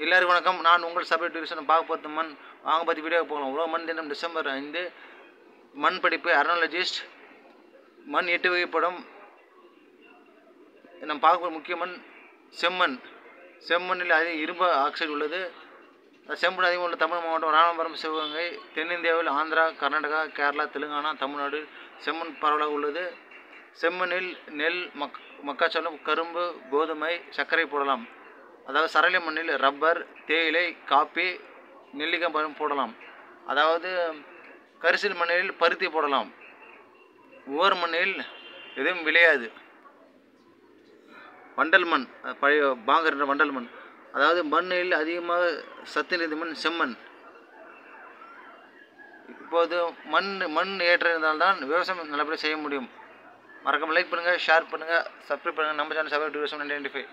எல்லாருக்கும் வணக்கம். நான் உங்கள் சபை டிவிஷன் பார்க்க போகிறது மண் வாங்க பற்றி வீடியோ போகலாம். உலக மண் தினம் டிசம்பர் 5. மண் படிப்பு அர்னாலஜிஸ்ட் மண் 8 வகைப்படும். நம்ம பார்க்க முக்கிய மண் செம்மண். செம்மண்ணில் அதிக இரும்பு ஆக்சைடு உள்ளது. செம்மண் அதிகம் உள்ள தமிழ் மாவட்டம் ராமநாதபுரம், சிவகங்கை. தென்னிந்தியாவில் ஆந்திரா, கர்நாடகா, கேரளா, தெலுங்கானா, தமிழ்நாடு செம்மண் பரவலாக உள்ளது. செம்மண்ணில் நெல், மக்காச்சோளம், கரும்பு, கோதுமை, சர்க்கரை போடலாம். அதாவது சரளை மண்ணில் ரப்பர், தேயிலை, காப்பி, நெல்லிக்காய் பழம் போடலாம். அதாவது கரிசல் மண்ணில் பருத்தி போடலாம். உவர் மண்ணில் எதுவும் விளையாது. வண்டல் மண், பழைய பாங்கர் வண்டல் மண். அதாவது மண்ணில் அதிகமாக சத்து நிறைந்த மண் செம்மண். இப்போது மண் ஏற்ற இருந்தால்தான் விவசாயம் நல்லபடியாக செய்ய முடியும். மறக்காம லைக் பண்ணுங்கள், ஷேர் பண்ணுங்கள், சப்ஸ்கிரைப் பண்ணுங்கள். நம்ம சேனல் 7 25.